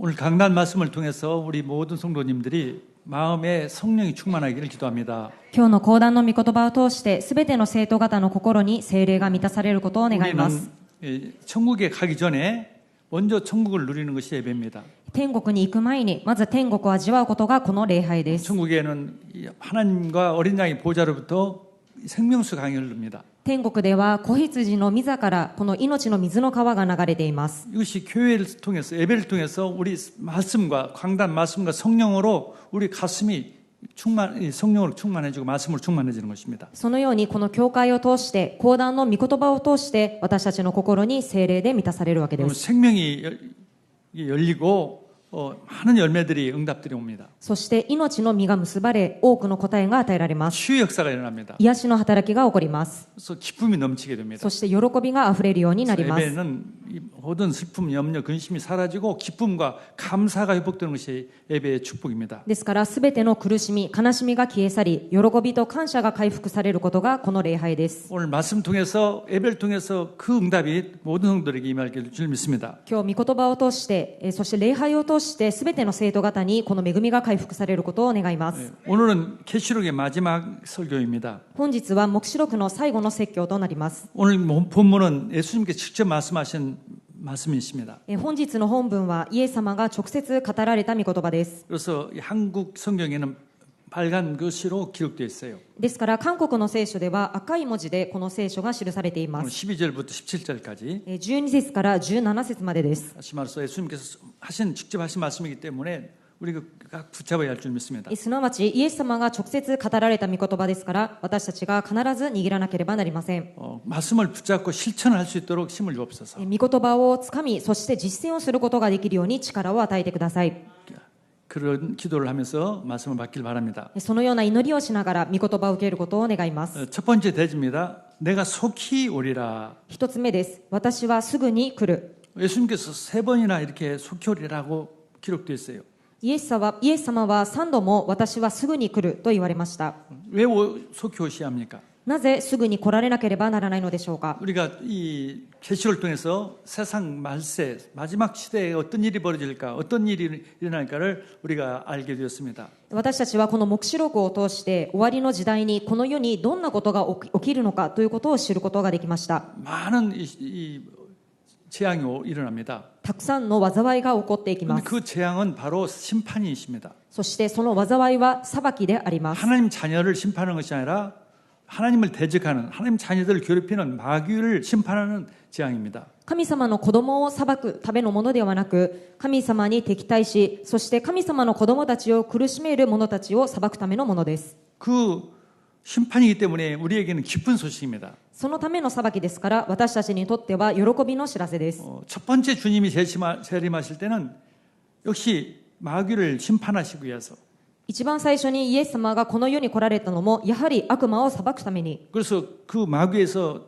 오늘 강단 말씀을 통해서 우리 모든 성도님들이 마음에 성령이 충만하기를 기도합니다. 今日の講談の御言葉を通してすべての生徒方の心に聖霊が満たされることを願います。 천국에 가기 전에 먼저 천국을 누리는 것이 예배입니다. 天国に行く前にまず天国を味わうことがこの礼拝です。 천국에는 하나님과 어린 양의 보좌로부터 생명수 강이 흐릅니다. 天国では子羊の御座からこの命の水の川が流れています。 이것이 교회를 통해서 예배를 통해서 우리 말씀과 강단 말씀과 성령으로 우리 가슴이 성령으로 충만해지고 말씀으로 충만해지는 것입니다. そのようにこの教会を通して講談の御言葉を通して私たちの心に聖霊で満たされるわけです。 생명이 열리고 많은 열매들이 응답들이 옵니다. そして命の実が結ばれ多くの答えが与えられます。 치유 역사가 일어납니다. 癒しの働きが起こります。 그래서 기쁨이 넘치게 됩니다. そして喜びがあふれるようになります。 예배는 모든 슬픔, 염려, 근심이 사라지고 기쁨과 감사가 회복되는 것이 예배의 축복입니다. ですからすべての苦しみ、悲しみが消え去り、喜びと感謝が回復されることがこの礼拝です。 오늘 말씀 통해서 예배를 통해서 그 응답이 모든 성도들에게 임할 줄 믿습니다. 今日御言葉を通して、そして礼拝を通してすべての生徒方にこの恵みが回復されることを願います。 오늘은 계시록의 마지막 설교입니다. 本日は黙示録の最後の説教となります。 오늘 본문은 예수님께 직접 말씀하신 말씀이십니다. 本日の本文はイエス様が直接語られた御言葉です。 그래서 한국 성경에는 빨간 글씨로 기록되어 있어요. ですから韓国の聖書では赤い文字でこの聖書が記されていま 오늘 す。 12절부터 17절까지 12節から17節までです。 다시 말해서 예수님께서 직접 하신 말씀이기 때문에 우리가 붙잡아야 할 줄 믿습니다. すなわちイエス様が直接語られた御言葉ですから私たちが必ず握らなければなりません。 말씀을 붙잡고 실천할 수 있도록 힘을 주옵소서. 御言葉をつかみそして実践をすることができるように力を与えてください。 그런 기도를 하면서 말씀을 받길 바랍니다. そのような祈りをしながら御言葉を受けることを願います。 첫 번째 대지입니다. 내가 속히 오리라. 一つ目です。私はすぐに来る。 예수님께서 3번이나 이렇게 속히 오리라고 기록되어 있어요. イエス様は3度も私はすぐに来ると言われました。 왜 속히 오셔야 합니까? なぜすぐに来られなければならないのでしょうか。 우리가 이 계시를 통해서 세상 말세 마지막 시대에 어떤 일이 벌어질까, 어떤 일이 일어날까를 우리가 알게 되었습니다. 私たちはこの黙示録を通して終わりの時代にこの世にどんなことが起きるのかということを知ることができました。 많은 재앙이 일어납니다. たくさんの災いが起こっていきます。 그 재앙은 바로 심판이십니다. そしてその災いは裁きであります。 하나님 자녀를 심판하는 것이 아니라 하나님을 대적하는 하나님 자녀들을 괴롭히는 마귀를 심판하는 재앙입니다. 神様の子供を裁くためのものではなく神様に敵対しそして神様の子供たちを苦しめる者たちを裁くためのものです。 그 심판이기 때문에 우리에게는 기쁜 소식입니다. そのための裁きですから私たちにとっては喜びの知らせです。 첫 번째 주님이 재림하실 때는 역시 마귀를 심판하시기 위해서 一番最初にイエス様がこの世に来られたのもやはり悪魔を裁くために 그래서 그 마귀에서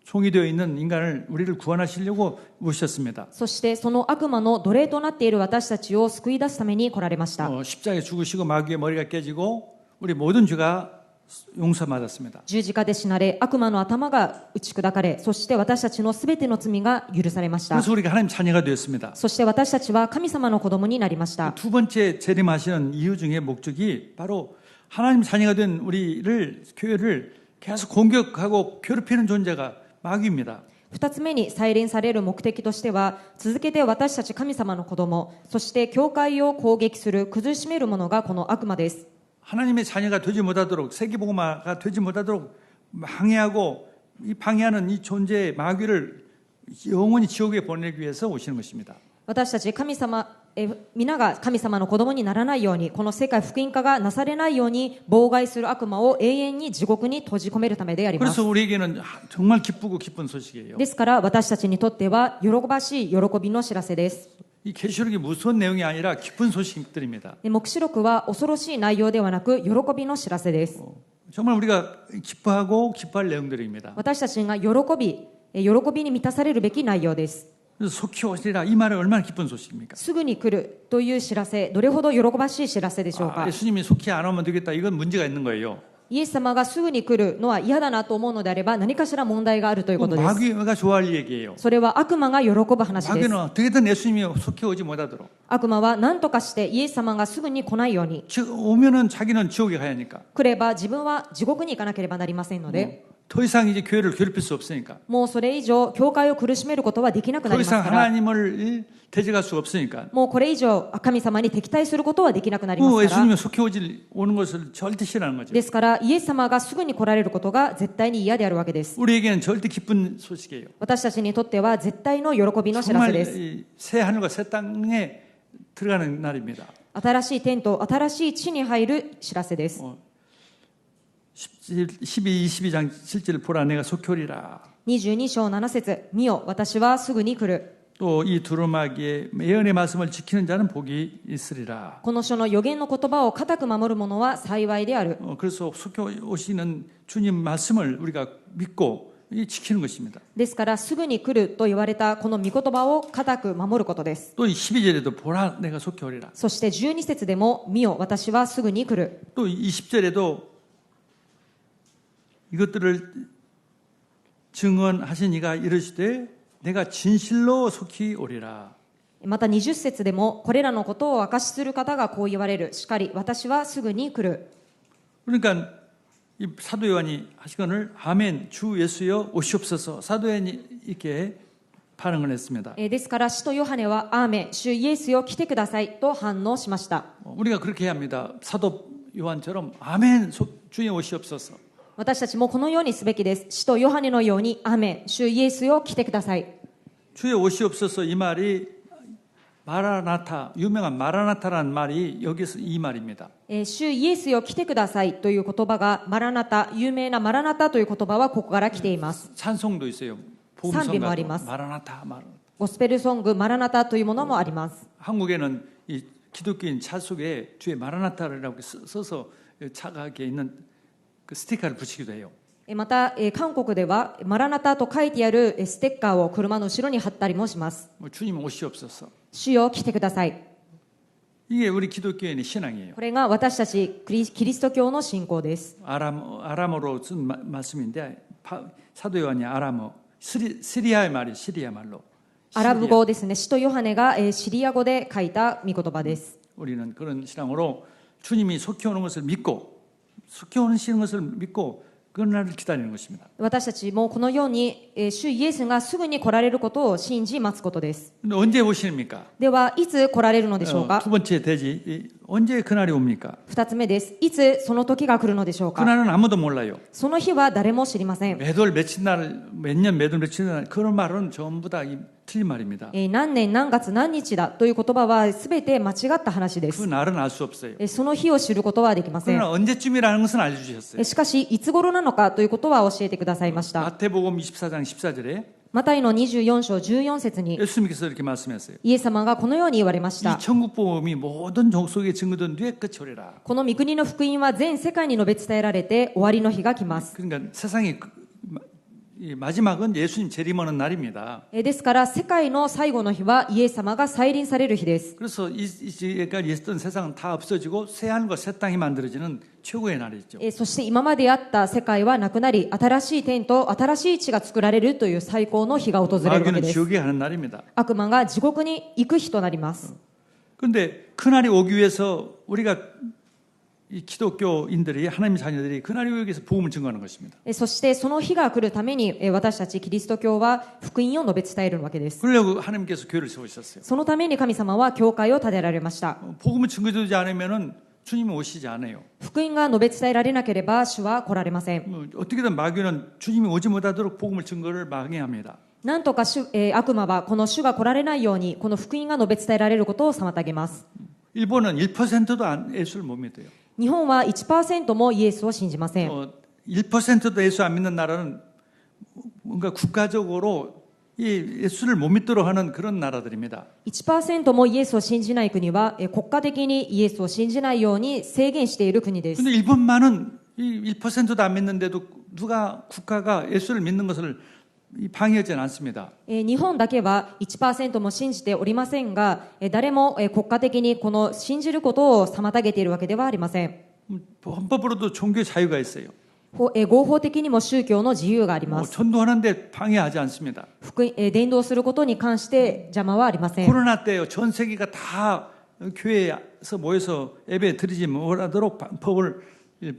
종이 되어 있는 인간을 우리를 구원하시려고 오셨습니다. そしてその悪魔の奴隷となっている私たちを救い出すために来られました。 십자가에 죽으시고 마귀의 머리가 깨지고 우리 모든 죄가 용서받았습니다. 十字架で死なれ悪魔の頭が打ち砕かれそして私たちのすべての罪が許されました。 그래서 우리가 하나님 자녀가 되었습니다. そして私たちは神様の子供になりました。 두 번째 재림하시는 이유 중에 목적이 바로 하나님 자녀가 된 우리를 교회를 계속 공격하고 괴롭히는 존재가 마귀입니다. 二つ目に再臨される目的としては続けて私たち神様の子供そして教会を攻撃する苦しめる者がこの悪魔です。 하나님의 자녀가 되지 못하도록 세계복음화가 되지 못하도록 방해하고 이 방해하는 이 존재의 마귀를 영원히 지옥에 보내기 위해서 오시는 것입니다. 私たち神様皆が神様の子供にならないようにこの世界福音化がなされないように妨害する悪魔を永遠に地獄に閉じ込めるためであります。 그래서 우리에게는 정말 기쁘고 기쁜 소식이에요. ですから私たちにとっては喜ばしい喜びの知らせです。 이 계시록이 무서운 내용이 아니라 기쁜 소식들입니다. 黙示録は恐ろしい内容ではなく喜びの知らせです。 정말 우리가 기뻐하고 기뻐할 내용들입니다. 私たちが喜びに満たされるべき内容です。 그래서 속히 오시리라 이 말은 얼마나 기쁜 소식입니까? すぐに来るという知らせどれほど喜ばしい知らせでしょうか。 예수님이 속히 안 오면 되겠다 이건 문제가 있는 거예요. イエス様がすぐに来るのは嫌だなと思うのであれば何かしら問題があるということです。 마귀가 좋아할 얘기예요. それは悪魔が喜ぶ話です。 마귀는 어떻게든 예수님이 속히 오지 못하도록. 悪魔は何とかしてイエス様がすぐに来ないように、 오면은 자기는 지옥에 가야 하니까. 来れば自分は地獄に行かなければなりませんので、 더 이상 이제 교회를 괴롭힐 수 없으니까. もうそれ以上教会を苦しめることはできなくな 더 ります 이상 から、 하나님을 대적할 수 없으니까. もうこれ以上神様に敵対することはできなくなり 뭐 ますから、 예수님이 속히 오는 것을 절대 싫어하는 거죠. ですからイエス様がすぐに来られることが絶対に嫌であるわけです。 우리에게는 절대 기쁜 소식이에요. 私たちにとっては絶対の喜びの知らせ 정말 です。 이 새 하늘과 새 땅에 들어가는 날입니다. 新しい天と新しい地に入る知らせです。 12, 22장 7절 보라 내가 속히 오리라. 22章7節、見よ私はすぐに来る。 또 이 두루마기의 예언의 말씀을 지키는 자는 복이 있으리라. この書の預言の言葉を固く守る者は幸いである。 그래서 속히 오시는 주님 말씀을 우리가 믿고 지키는 것입니다. ですからすぐに来ると言われたこの御言葉を固く守ることです。 또 12절에도 보라 내가 속히 오리라. そして12節でも見よ私はすぐに来る。 또 20절에도 이것들을 증언하신 이가 이르시되 내가 진실로 속히 오리라. また20節でもこれらのことを明かしする方がこう言われる。しかり私はすぐに来る。 그러니까 이 사도 요한이 하시거늘 아멘 주 예수여 오시옵소서. 사도 요한이 이렇게 반응을 했습니다. ですから使徒ヨハネはアーメン主イエスよ来てくださいと反応しました。 우리가 그렇게 해야 합니다. 사도 요한처럼 아멘 주에 오시옵소서. 私たちもこのようにすべきです。使徒ヨハネのようにアーメン主イエスよ来てください。 주에 오시옵소서 이 말이 마라나타 유명한 마라나타라는 말이 여기서 이 말입니다. 主イエスよ来てくださいという言葉がマラナタ、有名なマラナタという言葉はここから来ています。 찬송도 있어요.賛美もあります。 마라나타 말. ゴスペルソングマラナタというものもあります。 한국에는 이 기독교인 차 속에 주에 마라나타라고 써서 차가 이렇게 있는 그 스티커를 붙이기도 해요. また、韓国ではマラナタと書いてあるステッカーを車の後ろに貼ったりもします。 뭐 주님 오시옵소서. 主よ来てください。 이게 우리 기독교인의 신앙이에요. これが私たちキリスト教の信仰です。 아람어로 쓴 말씀인데 사도 요한이 아람어 시리아의 말이 시리아 말로. アラブ語ですね。使徒ヨハネがシリア語で書いた御言葉です。 우리는 그런 신앙으로 주님이 속히 오는 것을 믿고 속히 오시는 것을 믿고 그 날을 기다리는 것입니다. 私たちもこのように主イエスがすぐに来られることを信じ待つことです。 근데 언제 오십니까? ではいつ来られるのでしょうか。 두 번째 대지 언제 그날이 옵니까? 2つ目です。いつその時が来るのでしょうか。 그날은 아무도 몰라요. その日は誰も知りません。 매달 며칠 날, 몇 년 매달 며칠 날 그런 말은 전부 다 틀린 말입니다. 何年何月何日だという言葉は全て間違った話で 그 す。 날은 알 수 없어요. その日を知ることはできません。 그러나 언제쯤이라는 것은 알려주셨어요. しかしいつ頃なのかということは教えてくださいました。 마태복음 24장 14절에 マタイの24章14節に 예수님께서 이렇게 말씀했어요. イエス様がこのように言われまし 이 た。 천국 복음이 모든 족속에 증거된 뒤에 끝이 오리라. この御国の福音は全世界に述べ伝えられて終わりの日が来ます。 그러니까 세상의 이 마지막은 예수님 재림하는 날입니다. ですから世界の最後の日はイエス様が再臨される日です。 그래서 이제까지 있었던 세상은 다 없어지고 새 하늘과 새 땅이 만들어지는 최고의 날이죠. そして今まであった世界はなくなり、新しい天と新しい地が作られるという最高の日が訪れるわけ 마귀는 です。 지옥에 가는 날입니다. 悪魔が地獄に行く日となります。 그런데 그날이 오기 위해서 우리가 이 기독교인들이 하나님의 자녀들이 그날이 오기 위해서 복음을 증거하는 것입니다. そしてその日が来るために私たちキリスト教は福音を述べ伝えるわけです。 그러려고 하나님께서 교회를 세우셨어요. そのために神様は教会を建てられました。 복음을 증거되지 않으면은 주님이 오시지 않아요. 福音が述べ伝えられなければ主は来られません。 어떻게든 마귀는 주님이 오지 못하도록 복음을 증거를 방해합니다. なんとか悪魔はこの主が来られないようにこの福音が述べ伝えられることを妨げます。 일본은 1%도 예수를 못 믿어요. 日本は 1% もイエスを信じません。 1%도 예수 안 믿는 나라는 뭔가 국가적으로 이 예수를 못 믿도록 하는 그런 나라들입니다. 1% もイエスを信じない国は国家的にイエスを信じないように制限している国です。 근데 일본만은 이 1%도 안 믿는데도 누가 국가가 예수를 믿는 것을 방해하지는 않습니다. 日本だけは 1% も信じておりませんが、誰も国家的にこの信じることを妨げているわけではありません。 헌법으로도 종교 자유가 있어요. 合法的にも宗教の自由があります。 전도하는데 방해하지 않습니다. 伝道することに関して邪魔はありません。 코로나 때요, 전 세계가 다 교회에서 모여서 예배 드리지 못하도록 법을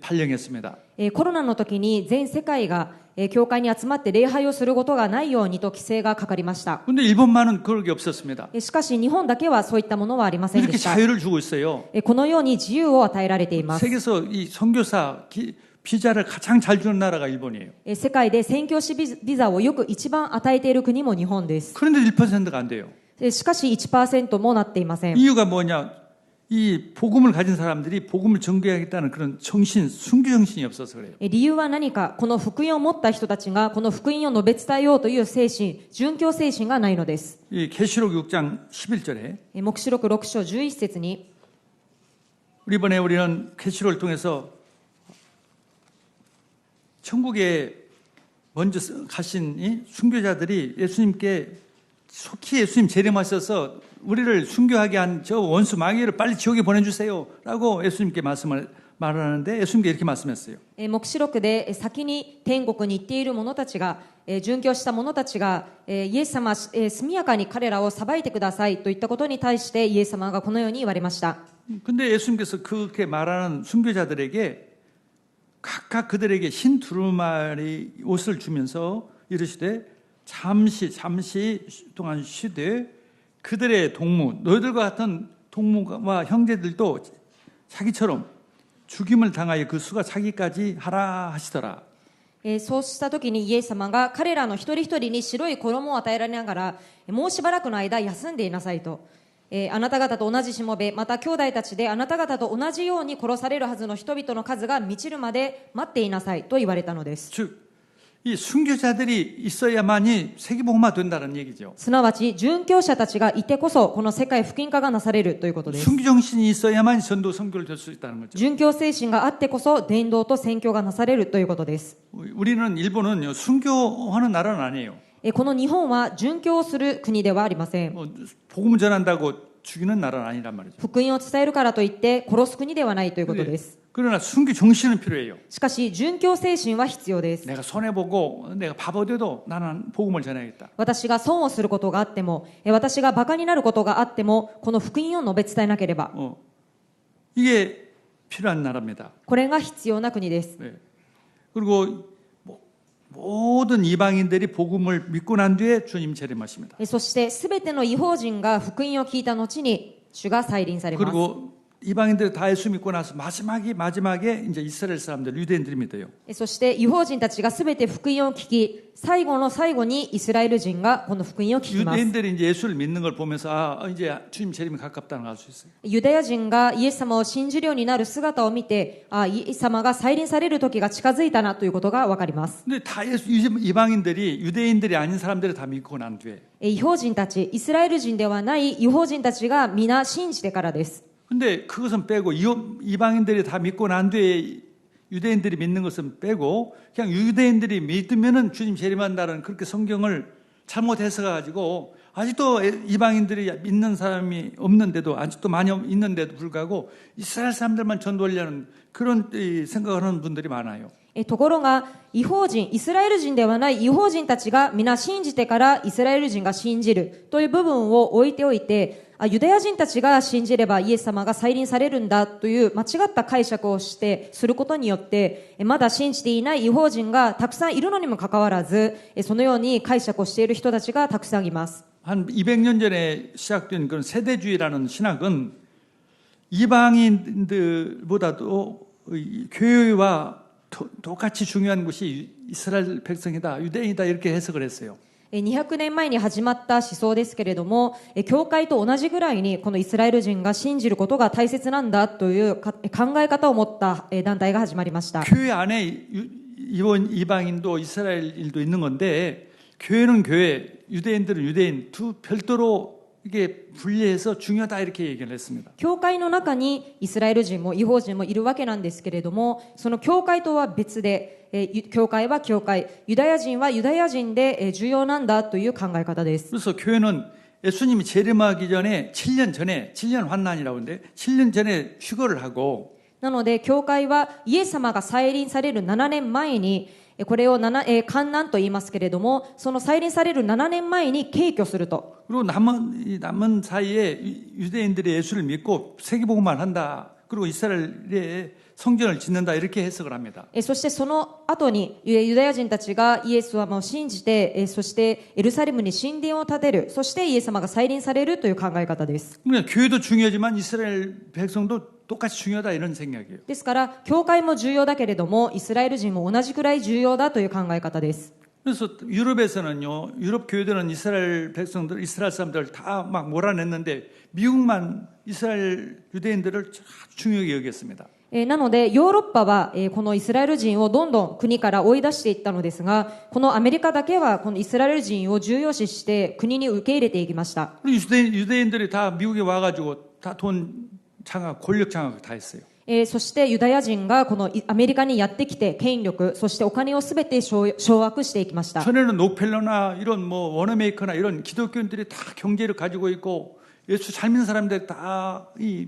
발령했습니다. コロナの時に全世界が教会に集まって礼拝をすることがないようにと規制がかかりました。 근데 일본만은 그럴 게 없었습니다. しかし日本だけはそういったものはありませんで 이렇게 した。 자유를 주고 있어요. このように自由を与えられています。 세계에서 이 선교사 비자를 가장 잘 주는 나라가 일본이에요. 世界で宣教師ビザをよく一番与えている国も日本です。 그런데 1%가 안 돼요. しかし 1% もなっていません。 이유가 뭐냐? 이 복음을 가진 사람들이 복음을 전개하겠다는 그런 정신, 순교 정신이 없어서 그래요. 理由は何か、この福音を持った人たちがこの福音を述べ伝えようという精神、殉教精神がないのです。 이 계시록 6장 11절에 黙示録6章11節に 이번에 우리는 계시록을 통해서 천국에 먼저 가신 이 순교자들이 예수님께 속히 예수님 재림하셔서 우리를 순교하게 한 저 원수 마귀를 빨리 지옥에 보내주세요라고 예수님께 말하는데 예수님께 이렇게 말씀했어요. 黙示録で先に天国に行っている者たちが、殉教した者たちが、イエス様、速やかに彼らを裁いてくださいといったことに対してイエス様がこのように言われました。 근데 예수님께서 그렇게 말하는 순교자들에게 각각 그들에게 흰 두루마리 옷을 주면서 이르시되 잠시 동안 쉬되 그들의 동무 너희들과 같은 동무와 형제들도 자기처럼 죽임을 당하여 그 수가 차기까지 하라 하시더라. そうした時にイエス様が彼らの一人一人に白い衣を与えられながらもうしばらくの間休んでいなさいと、あなた方と同じしもべまた兄弟たちであなた方と同じように殺されるはずの人々の数が満ちるまで待っていなさいと言われたのです。 즉 이 순교자들이 있어야만이 세계복음화 된다는 얘기죠. すなわち殉教者たちがいてこそこの世界福音化がなされるということです。 순교 정신이 있어야만 전도 선교를 될 수 있다는 거죠. 殉教精神があってこそ伝道と宣教がなされるということです。 우리는 일본은 순교하는 나라는 아니에요. この日本は殉教をする国ではありません。 복음 전한다고 죽이는 나라는 아니란 말이죠. 福音を伝えるからといって殺す国ではないということです。 그러나 순교 정신은 필요해요. しかし殉教精神は必要です。 내가 손해보고 내가 바보돼도 나는 복음을 전해야겠다. 私が損をすることがあっても、私がバカになることがあっても、この福音を述べ伝えなければ、 이게 필요한 나라입니다. これが必要な国です。 네. 그리고 모든 이방인들이 복음을 믿고 난 뒤에 주님 재림하십니다. そして全ての異邦人が福音を聞いた後に主が再臨されます。 그리고 이방인들이 다 예수 믿고 나서 마지막에 이제 이스라엘 사람들 유대인들이 믿어요. そして異邦人たちが全て福音を聞き、最後の最後にイスラエル人がこの福音を聞きます。 유대인들이 이제 예수를 믿는 걸 보면서 이제 주님 재림이 가깝다는 걸 알 수 있어요. ユダヤ人がイエス様を信じるようになる姿を見て、イエス様が再臨される時が近づいたなということがわかります。 근데 다 이방인들이 유대인들이 아닌 사람들을 다 믿고 난 뒤에 異邦人たち、イスラエル人ではない異邦人たちが皆信じてからです。 근데 그것은 빼고 이방인들이 다 믿고 난 뒤에 유대인들이 믿는 것은 빼고 그냥 유대인들이 믿으면은 주님 재림한다는 그렇게 성경을 잘못 해석해가지고 아직도 이방인들이 믿는 사람이 없는데도 아직도 많이 있는데도 불구하고 이스라엘 사람들만 전도하려는 그런 생각을 하는 분들이 많아요. ところが異邦人、イスラエル人ではない異邦人たちが皆信じてからイスラエル人が信じるという部分を置いておいて、ユダヤ人たちが信じればイエス様が再臨されるんだという間違った解釈をすることによってまだ信じていない異邦人がたくさんいるのにもかかわらずそのように解釈をしている人たちがたくさんいます。 한 200년 전에 시작된 그런 세대주의라는 신학은 이방인들보다도 교회와 똑같이 중요한 것이 이스라엘 백성이다, 유대인이다 이렇게 해석을 했어요. 200年前に始まった思想ですけれども、教会と同じぐらいにこのイスラエル人が信じることが大切なんだという考え方を持った団体が始まりました。 교회 안에 이방인도 이스라엘인도 있는 건데 교회는 교회, 유대인들은 유대인 두 별도로 이게 분리해서 중요하다 이렇게 얘기를 했습니다. 教会の中にイスラエル人も異邦人もいるわけなんですけれども、その教会とは別で、教会は教会、ユダヤ人はユダヤ人で重要なんだという考え方です。 그래서 교회는 예수님이 재림하기 전에 7년 환난이라고 하는데 7년 전에 휴거를 하고 なので、教会はイエス様が再臨される7年前に、これを観難と言いますけれども、その再臨される7年前に敬挙すると。 그리고 남은 사이에 유대인들이 예수를 믿고 세계복음만 한다. 그리고 이스라엘에 성전을 짓는다. 이렇게 해석을 합니다. そしてその後にユダヤ人たちがイエス様を信じて、そしてエルサレムに神殿を建てる、そしてイエス様が再臨されるという考え方です。 그러니까 교회도 중요하지만 이스라엘 백성도 똑같이 중요하다 이런 생각이에요. ですから、教会も重要だけれども、イスラエル人も同じくらい重要だという考え方です。 그래서 유럽에서는요, 유럽 교회들은 이스라엘 백성들, 이스라엘 사람들을 다 막 몰아냈는데 미국만 이스라엘 유대인들을 아주 중요하게 여겼습니다. なので、ヨーロッパはこのイスラエル人をどんどん国から追い出していったのですが、このアメリカだけはこのイスラエル人を重要視して国に受け入れていきました。 그리고 유대인들이 다 미국에 와가지고 다 돈 장악, 권력 장악을 다 했어요. そしてユダヤ人がこのアメリカにやってきて権力、そしてお金をすべて掌握していきました。 전에는 록펠러나 이런 뭐 워너메이커나 이런 기독교인들이 다 경제를 가지고 있고 예수 잘 믿는 사람들 다 이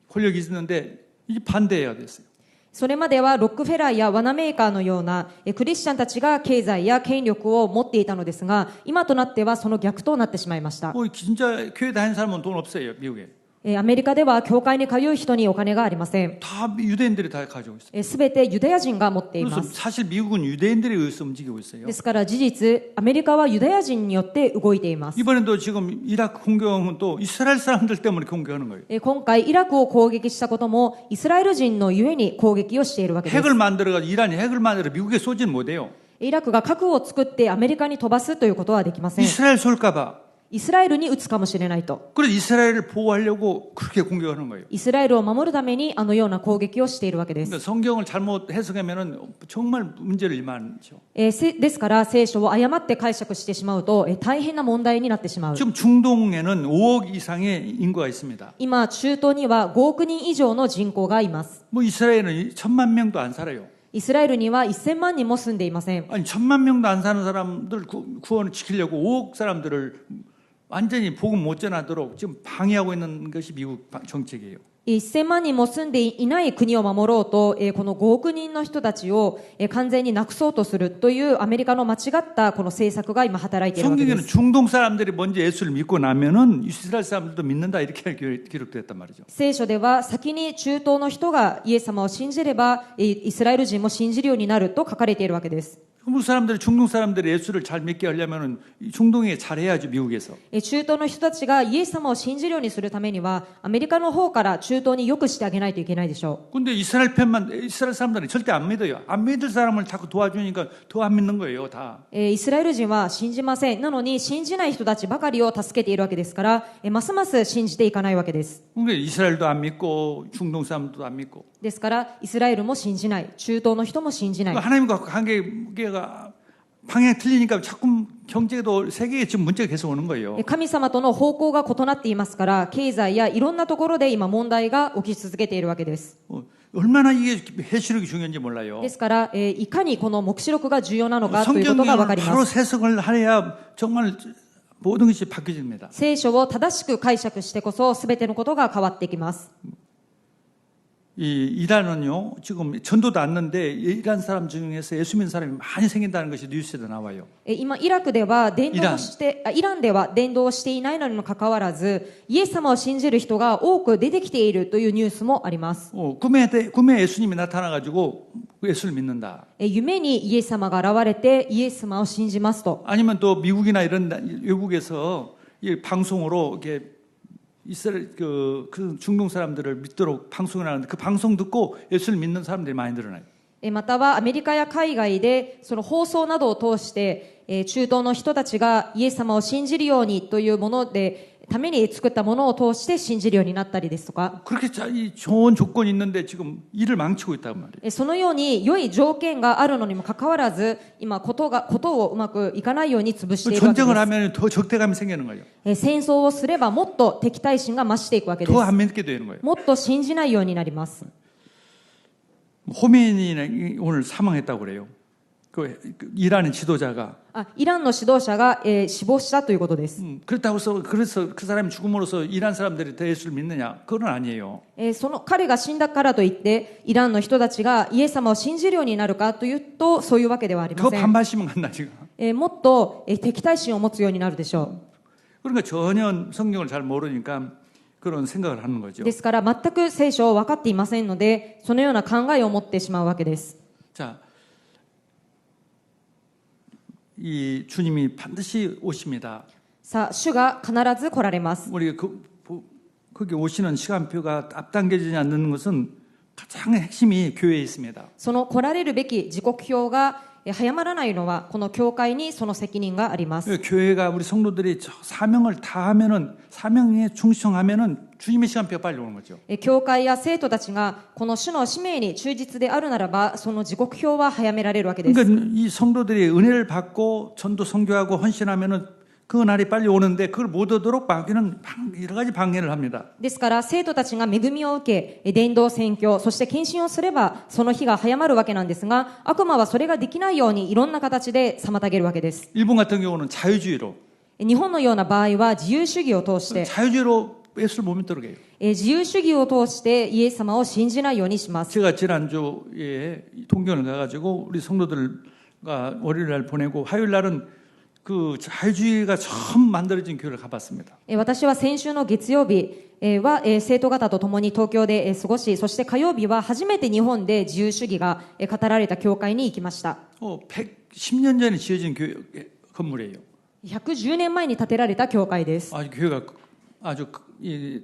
권력이 있었는데 이제 반대해야 됐어요. それまではロックフェラーやワナメーカーのようなクリスチャンたちが経済や権力を持っていたのですが、今となってはその逆となってしまいました。 뭐 진짜 교회 다니는 사람은 돈 없어요, 미국에. アメリカでは教会に通う人にお金がありません。 다 유대인들이 다 가지고 있어요. すべてユダヤ人が持っていま 그래서 す。 사실 미국은 유대인들에 의해서 움직이고 있어요. ですから事実、アメリカはユダヤ人によって動いています。 이번에도 지금 이라크 공격은 또 이스라엘 사람들 때문에 공격하는 거예요. 今回イラクを攻撃したこともイスラエル人のゆえに攻撃をしているわけです。 핵을 만들어가지고 이란이 핵을 만들어 미국에 쏘지는 못해요. イラクが核を作ってアメリカに飛ばすということはできません。 이스라엘 쏠까봐. イスラエルに撃つかもしれないと。 그래서 이스라엘을 보호하려고 그렇게 공격하는 거예요. イスラエルを守るためにあのような攻撃をしているわけです。 그러니까 성경을 잘못 해석하면은 정말 문제를 일만하죠. ですから聖書を誤って解釈してしまうと大変な問題になってしまう。 지금 중동에는 5억 이상의 인구가 있습니다. 今中東には5億人以上の人口がいます。 뭐 이스라엘은 1,000만 명도 안 살아요. イスラエルには1000万人も住んでいません。 아니 1,000만 명도 안 사는 사람들 구원을 지키려고 5억 사람들을 완전히 복음 못 전하도록 지금 방해하고 있는 것이 미국 정책이에요. 1000万人も住んでいない国を守ろうと、この5億人の人たちを完全になくそうとするというアメリカの間違ったこの政策が今働いているわけで 성경에는 す。 중동 사람들이 먼저 예수를 믿고 나면은 이스라엘 사람들도 믿는다 이렇게 기록됐단 말이죠. 聖書では先に中東の人がイエス様を信じればイスラエル人も信じるようになると書かれているわけです。 한국 사람들이 중동 사람들이 예수를 잘 믿게 하려면은 중동에 잘해야죠 미국에서. 中東の人たちがイエス様を信じるようにするためにはアメリカの方から中東によくしてあげないといけないでしょう。 근데 이스라엘 사람들은 절대 안 믿어요. 안 믿을 사람을 자꾸 도와주니까 더 안 믿는 거예요, 다. イスラエル人は信じません。なのに信じない人たちばかりを助けているわけですから、ますます信じていかないわけです。 그러니까 이스라엘도 안 믿고 중동 사람들도 안 믿고. ですからイスラエルも信じない、中東の人も信じない。 하나님과 관계가 방향이 틀리니까 자꾸 경제도 세계에 지금 문제가 계속 오는 거예요. 神様との方向が異なっていますから、経済やいろんなところで今問題が起き続けているわけです。 얼마나 이게 해시력이 중요한지 몰라요. ですから、いかにこの黙示録が重要なのかということがわかり 성경을 ま 바로 す。 해석을 해야 정말 모든 것이 바뀌어집니다. 聖書を正しく解釈してこそ全てのことが変わってきます。 이 이란은요 지금 전도도 않는데 이란 사람 중에서 예수 믿는 사람이 많이 생긴다는 것이 뉴스에도 나와요. 今イラクでは伝道をしてイランでは伝道をしていないのにもかかわらずイエス様を信じる人が多く出てきているというニュースもあります。 꿈에 예수님이 나타나가지고 예수를 믿는다. 夢にイエス様が現れてイエス様を信じますと。 아니면 또 미국이나 이런 외국에서 이 방송으로 이렇게 이스라엘 그 중동 사람들을 믿도록 방송을 하는데 그 방송 듣고 예수를 믿는 사람들이 많이 늘어나요. またはアメリカや海外でその放送などを通して中東の人たちがイエス様を信じるようにというものでために作ったものを通して信じるようになったりですとか、 그렇게 좋은 조건이 있는데 지금 일을 망치고 있단 말이에요. そのように良い条件があるのにもかかわらず今ことをうまくいかないように潰しているわけ 전쟁을 で 하면 더 적대감이 생기는 거예요. す。戦争をすればもっと敵対心が増していくわけで 더 す。 안 믿게 되는 거예요. もっと信じないようになります。 호메인이 오늘 사망했다고 그래요. 그 이란의 지도자가 イランの指導者が、死亡したということです。 그래서 그 사람이 죽음으로써 이란 사람들이 더 예수를 믿느냐? 그건 아니에요. その彼が死んだからといってイランの人たちがイエス様を信じるようになるかというとそういうわけではありま 더 せん。 반발심은 간다 지금. もっと、敵対心を持つようになるでしょ 그러니까 전혀 성경을 잘 모르니까 그런 생각을 하는 う。 거죠. ですから全く聖書を分かっていませんのでそのような考えを持ってしまうわけです。 자, 이 주님이 반드시 오십니다. さあ主が必ず来られます。 우리 거기 오시는 시간표가 앞당겨지지 않는 것은 가장 핵심이 교회에 있습니다. その来られるべき時刻表が早まらないのはこの教会にその責任があります。 교회가 우리 성도들이 저 사명을 다하면은 사명에 충성하면은 주님의 시간표가 빨리 오는 거죠. 教会や生徒たちがこの主の使命に忠実であるならばその時刻表は早められるわけです。 그러니까 이 성도들이 은혜를 받고 전도 선교하고 헌신하면은 그 날이 빨리 오는데 그걸 못 얻도록 마귀는 여러 가지 방해를 합니다. ですから生徒たちが恵みを受け伝道宣教そして献身をすればその日が早まるわけなんですが悪魔はそれができないようにいろんな形で妨げるわけです。 일본 같은 경우는 자유주의로 日本のような場合は自由主義を通して 자유주의로 예수를 못 믿도록 해요. 自由主義を通してイエス様を信じないようにします。 제가 지난주에 통경을 가가지고 우리 성도들과 월요일날 보내고 화요일날은 그 자유주의가 처음 만들어진 교회를 가봤습니다. 私は先週の月曜日は生徒方と共に東京で過ごしそして火曜日は初めて日本で自由主義が語られた教会に行きました。 110년 전에 지어진 교회 건물이에요. 110年前に建てられた教会です。 아주 교회가 아주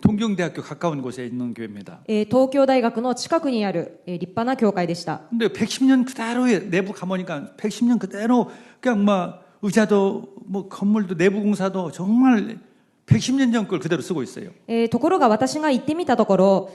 동경대학교 가까운 곳에 있는 교회입니다. 東京大学の近くにある立派な教会でした。 근데 110년 그대로의 내부 가보니까 110년 그대로 그냥 막 의자도 뭐 건물도 내부 공사도 정말 110년 전 걸 그대로 쓰고 있어요. ところが私が行ってみたところ、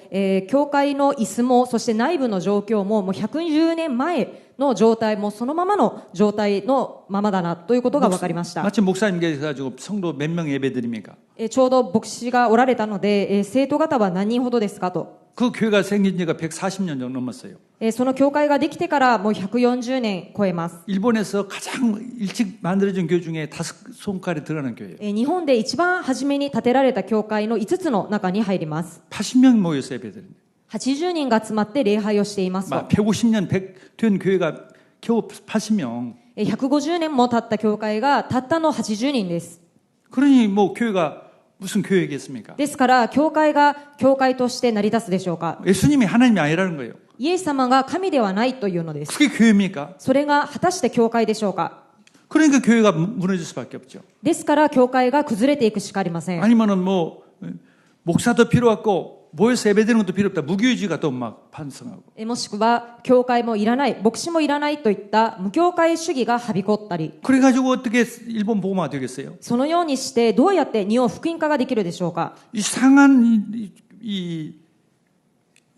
教会の椅子もそして内部の状況ももう110年前の状態もそのままの状態のままだなということが分かりました。 마침 목사님 계셔가지고 성도 몇 명 예배드립니까? ちょうど牧師がおられたので、生徒方は何人ほどですかと。 그 교회가 생긴 지가 140년 정도 넘었어요. その教会ができてからもう140年超えます。 일본에서 가장 일찍 만들어진 교회 중에 5손가락에 들어가는 교회예요. 日本で一番初めに建てられた教会の5つの中に入ります。 80명 모여서 예배드립니다. 80人が集まって礼拝をしていますと。 150년 된 교회가 겨우 80명. 150年も経った教会がたったの80人です。 그러니 뭐 교회가 무슨 교회겠습니까? ですから教会が教会として成り立つでしょうか。 예수님이 하나님이 아니라는 거예요. イエス様が神ではないというのです。 그게 교회입니까? それが果たして教会でしょうか。 그러니까 교회가 무너질 수밖에 없죠. ですから教会が崩れていくしかありません。 아니면은 뭐 목사도 필요 없고 모여서 예배드리는 것도 필요 없다. 무교주의가 또 막 반성하고. もしくは教会もいらない牧師もいらないといった無教会主義がはびこったり 그래가지고 어떻게 일본 복음화 되겠어요? そのようにしてどうやって日本福音化ができるでしょうか。 이상한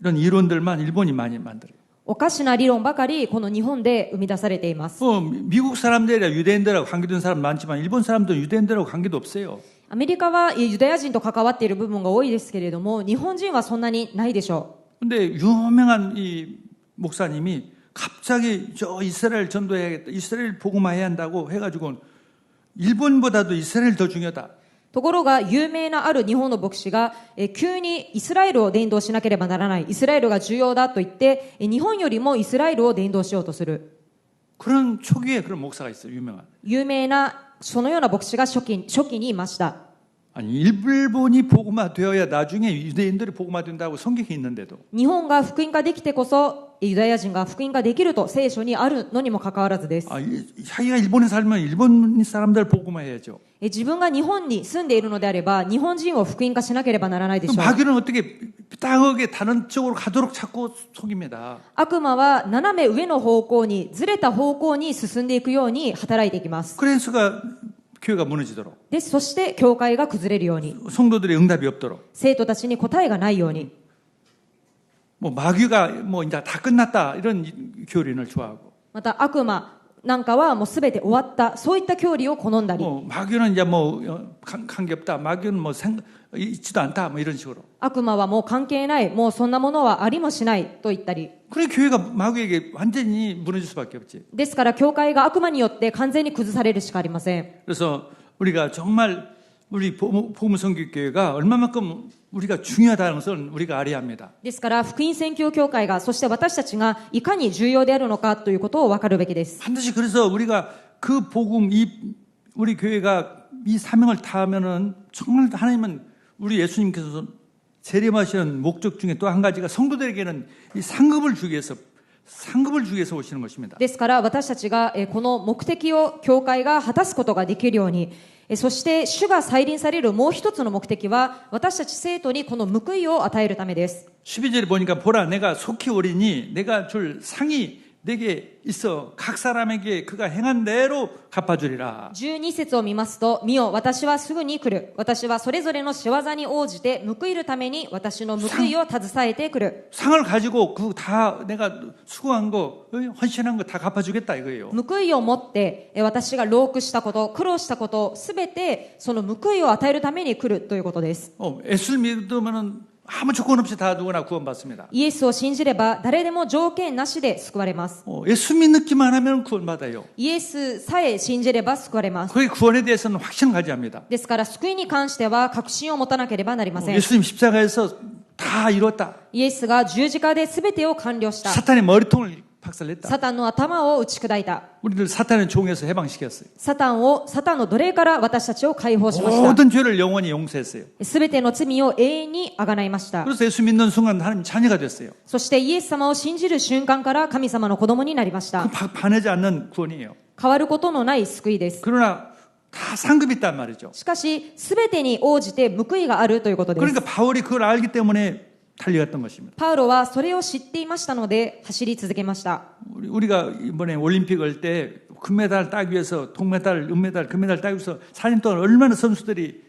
이런 이론들만 일본이 많이 만들어요. おかしな理論ばかりこの日本で生み出されています。 미국 사람들이라 유대인들하고 관계된 사람 많지만 일본 사람들은 유대인들하고 관계도 없어요. アメリカはユダヤ人と関わっている部分が多いですけれども日本人はそんなにないでしょう。 근데 유명한 이 목사님이 갑자기 저 이스라엘 전도해야겠다. 이스라엘 복음화해야 한다고 해가지고 일본보다도 이스라엘 더 중요하다. ところが有名なある日本の牧師が急にイスラエルを伝道しなければならないイスラエルが重要だと言って日本よりもイスラエルを伝道しようとする 그런 초기에 그런 목사가 있어요. 유명한. 有名なそのような牧師が初期にいました。 아니 일본이 복음화 되어야 나중에 유대인들이 복음화 된다고 성경에 있는데도 日本が福音化できてこそユダヤ人が福音化できると聖書にあるのにもかかわらずです。 자기가 일본에 살면 일본 사람들 복음화해야죠. 自分が日本に住んでいるのであれば日本人を福音化しなければならないでしょう。 마귀는 어떻게 삐딱하게 다른 쪽으로 가도록 자꾸 속입니다. 悪魔は斜め上の方向にずれた方向に進んでいくように働いていきます。 그래서 교회가 무너지도록 でそして教会が崩れるように 성도들의 응답이 없도록 生徒たちに答えがないように 뭐 마귀가 뭐 이제 다 끝났다 이런 교리를 좋아하고 また悪魔なんかはもうすべて終わったそういった教理を好んだり 마귀는 이제 뭐 관계 없다. 마귀는 뭐 있지도 않다. 뭐 이런 식으로. 悪魔はもう関係ない。もうそんなものはありもしないと言ったり。 그래 교회가 마귀에게 완전히 무너질 수밖에 없지. ですから、教会が悪魔によって完全に崩されるしかありません。 그래서 우리가 정말 우리 복음 선교 교회가 얼마만큼 우리가 중요하다는 것을 우리가 알아야 합니다. ですから、福音宣教教会が、そして私たちがいかに重要であるのかということを分かるべきです。 반드시 그래서 우리가 그 복음 우리 교회가 이 사명을 다하면은 정말 하나님은 우리 예수님께서 재림하시는 목적 중에 또 한 가지가 성도들에게는 이 상급을 주기 위해서 오시는 것입니다. ですから、私たちがこの目的を教会が果たすことができるように、そして主が再臨されるもう一つの目的は、私たち生徒にこの報いを与えるためです。 12절에 보니까 보라 내가 속히 오리니 내가 줄 상이 내게 있어 각 사람에게 그가 행한 대로 갚아주리라. 12節を見ますと、見よ、私はすぐに来る。私はそれぞれの仕業に応じて報いるために私の報いを携えてくる。 상을 가지고 그 다 내가 수고한 거 헌신한 거 다 갚아주겠다 이거예요. 報いを持って私が労苦したこと、苦労したことすべてその報いを与えるために来るということです。 예수를 믿으면은 아무 조건 없이 다 누구나 구원받습니다. イエスを信じれば誰でも条件なしで救われます。 예수 믿기만 하면 구원받아요. イエスさえ信じれば救われます。 거기 구원에 대해서는 확신을 가져야 합니다. ですから救いに関しては確信を持たなければなりません。 예수님 십자가에서 다 이뤘다. イエスが十字架で全てを完了した。 사탄의 머리통을 박살냈다. サタンの頭を打ち砕いた。 우리들 사탄의 종에서 해방시켰어요. サタンの奴隷から私たちを解放しました。 모든 죄를 영원히 용서했어요. すべての罪を永遠にあがないました。 그래서 예수 믿는 순간 하나님 자녀가 됐어요. そしてイエス様を信じる瞬間から神様の子供になりました。 반하지 않는 구원이에요. 変わることのない救いです。 그러나 다 상급이 있단 말이죠. しかし、すべてに応じて報いがあるということです。 그러니까 바울이 그걸 알기 때문에 달려갔던 것입니다. パウロはそれを知っていましたので走り続けました。 우리가 이번에 올림픽 할 때 금메달 따기 위해서 동메달, 은메달, 금메달 따기 위해서 4년 동안 얼마나 선수들이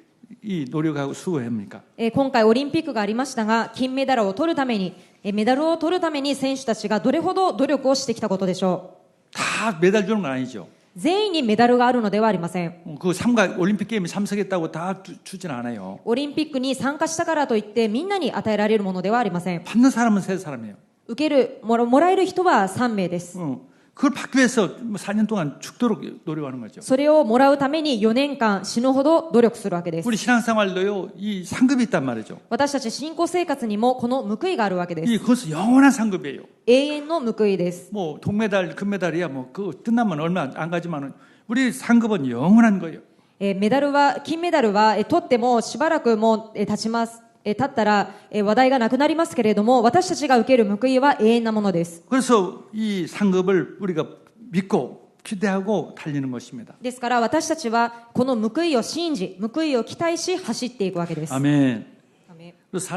이 노력하고 수고합니까? 今回オリンピックがありましたが、金メダルを取るために、メダルを取るために選手たちがどれほど努力をしてきたことでしょう。 다 메달 주는 건 아니죠. 全員にメダルがあるのではありません。 그 올림픽 게임에 참석했다고 다 주진 않아요. オリンピックに参加したからといってみんなに与えられるものではありません。 받는 사람은 세 사람이에요. もらえる人は3名です。 그걸 받기 위해서 4년 동안 죽도록 노력하는 거죠. それをもらうために4年間死ぬほど努力するわけです。 우리 신앙생활도요, 이 상급이 있단 말이죠. 私たち信仰生活にもこの報いがあるわけです。 그것은 영원한 상급이에요. 永遠の報いです。 뭐 동메달, 금메달이야 뭐 그거 끝나면 얼마 안 가지만은 우리 상급은 영원한 거예요. 金メダルは取ってもしばらくもう経ったら話題がなくなりますけれども、私たちが受ける報いは永遠なものです。 그래서 이 상급을 우리가 믿고 기대하고 달리는 것입니다. ですから私たちはこの報いを信じ、報いを期待し走っていくわけです。 아멘. アメン。 그래서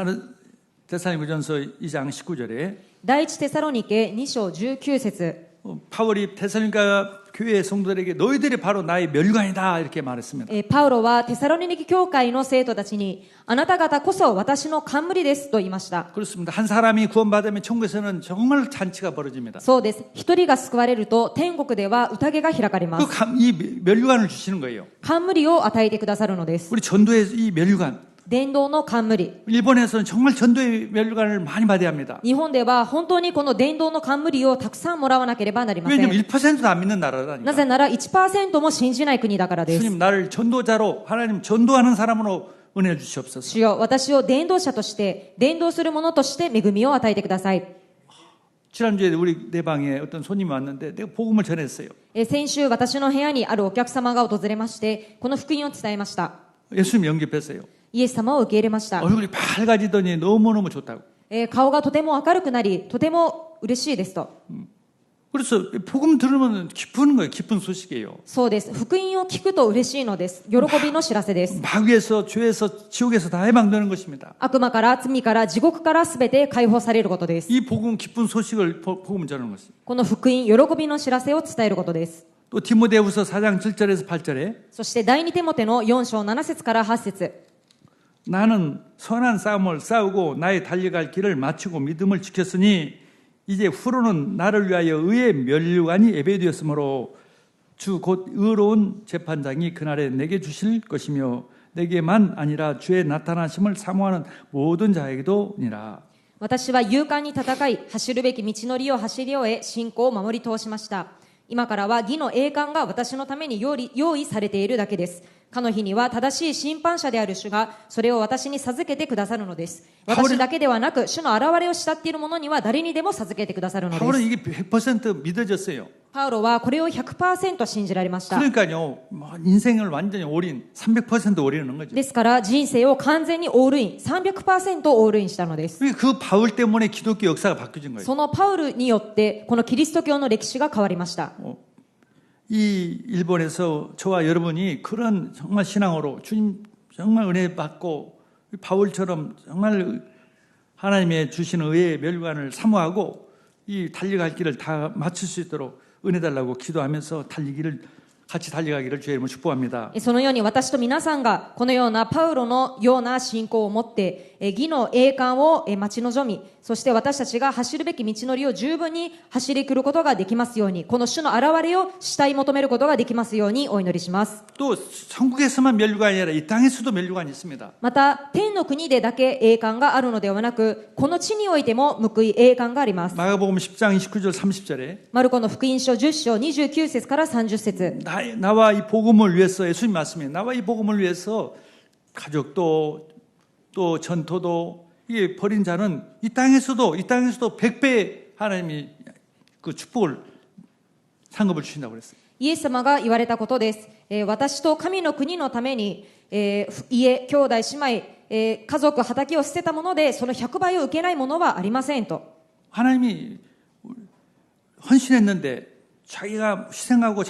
데살로니가전서 2장 19절에 第一テサロニケ2章19節 바울이 데살로니가 교회 성도들에게 너희들이 바로 나의 멸관이다 이렇게 말했습니다. パウロはテサロニケ教会の生徒たちに、あなた方こそ私の冠ですと言いました。 그렇습니다. 한 사람이 구원받으면 천국에서는 정말 잔치가 벌어집니다. そうです。一人が救われると天国では宴が開かれます。 이 멸관을 주시는 거예요. 冠を与えてくださるのです。 우리 전도의 이 멸관. 伝道の冠。 일본에서는 정말 전도의 멸관을 많이 받아야 합니다. 日本では本当にこの伝道の冠をたくさんもらわなければなりません。 왜냐하면 1%도 안 믿는 な 나라라니까. ぜなら 1% も信じない国だからです。 주님 나를 전도자로 하나님 전도하는 사람으로 은혜 주시옵소서. 主よ、私を伝道者として、伝道する者として恵みを与えてください。 지난주에 우리 내 방에 어떤 손님이 왔는데 내가 복음을 전했어요. 先週私の部屋にあるお客様が訪れまして、この福音を伝えました。 예수님 영접했어요. イエス様を受け入れました。 얼굴이 밝아지더니 너무너무 좋다고. 顔がとても明るくなり、とても嬉しいですと。 그래서 복음 들으면 기쁜 거예요. 기쁜 소식이에요. そうです。福音を聞くと嬉しいのです。喜びの知らせです。 마귀에서 죄에서 지옥에서 다 해방되는 것입니다. 悪魔から罪から地獄からすべて解放されることです。 이 복음 기쁜 소식을 복음 전하는 것이에요. この福音、喜びの知らせを伝えることです。 또 디모데후서 4장 7절에서 8절에 そして第二テモテの4章7節から8節 나는 선한 싸움을 싸우고 나의 달려갈 길을 마치고 믿음을 지켰으니 이제 후로는 나를 위하여 의의 멸관이 예배되었으므로 주 곧 의로운 재판장이 그날에 내게 주실 것이며 내게만 아니라 주의 나타나심을 사모하는 모든 자에게도니라. 私は勇敢に戦い、走るべき道のりを走り終え、信仰を守り通しました。今からは義の栄冠が私のために用意されているだけです。かの日には正しい審判者である主がそれを私に授けてくださるのです。私だけではなく、主の現れを慕っている者には誰にでも授けてくださるので 바울은 す。 이게 100% 믿어졌어요. パウロはこれを 100% 信じられました。 그러니까요, 인생을 완전히 올인, 300% 올인하는 거죠. ですから人生を完全にオールイン、300% オールインしたのです。 그 바울 때문에 기독교 역사가 바뀌어진 거예요. そのパウルによってこのキリスト教の歴史が変わりました。 이 일본에서 저와 여러분이 그런 정말 신앙으로 주님 정말 은혜 받고 바울처럼 정말 하나님의 주신 의의 멸관을 사모하고 이 달려갈 길을 다 마칠 수 있도록 은혜 달라고 기도하면서 같이 달려가기를 주의 이름으로 축복합니다. そのように私と皆さんがこのようなパウロのような信仰を持って義の栄冠を待ち望み、そして私たちが走るべき道のりを十分に走り来ることができますように、この主の現れを慕い求めることができますようにお祈りします。 또 천국에서만 멸류관이 아니라 이 땅에서도 멸류관이 있습니다. また天の国でだけ栄冠があるのではなく、この地においても報い栄冠があります。 마가복음 10장 29절 30절에 マルコの福音書10章29節から30節 나와 이 복음을 위해서 예수님 말씀이에요. 나와 이 복음을 위해서 가족도 또 전토도 이 버린 자는 이 땅에서도 100배 하나님이 그 축복을 상급을 주신다고 그랬어요. イエス様が言われたことです。私と神の国のために、家、兄弟、姉妹、家族、畑を捨てたもので、その100倍を受けないものはありませんと。 하나님이 헌신했는데 자기가 희생하고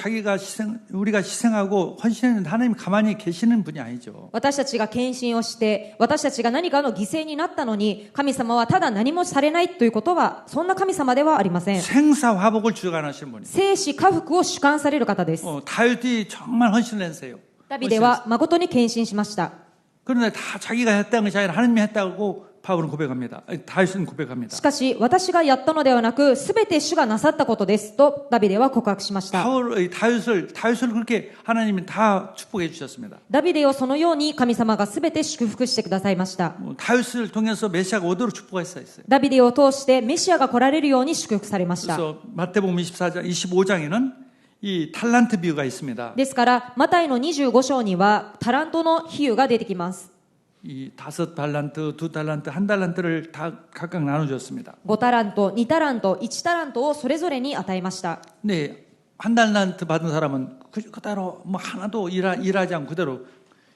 우리가 희생하고 헌신했는데 하나님 가만히 계시는 분이 아니죠. 私たちが献身をして、私たちが何かの犠牲になったのに、神様はただ何もされないということは、そんな神様ではありません。 생사화복을 주관하시는 분이에요. 生死家福を主観される方です。 다윗이 정말 헌신을 했어요. ダビデは誠に献身しました。 그런데 다 자기가 했다는 것이 아니라 하나님이 했다고 바울은 고백합니다. 다윗은 고백합니다. しかし私がやったのではなく、すべて主がなさったことですとダビデは告白しました。 다윗을 그렇게 하나님이 다 축복해 주셨습니다. ダビデをそのように神様がすべて祝福してくださいました。 다윗을 통해서 메시아가 오도록 축복했어요. ダビデを通してメシアが来られるように祝福されました。 그래서 마태복음 25장에는 이 탈란트 비유가 있습니다. ですからマタイの25章にはタラントの比喩が出てきます。 이 5달란트, 2달란트, 1달란트를 다 각각 나눠줬습니다. 5タラント、2タラント、1タラントをそれぞれに与えました。 네, 1달란트 받은 사람은 그대로 뭐 하나도 일하지 않고 그대로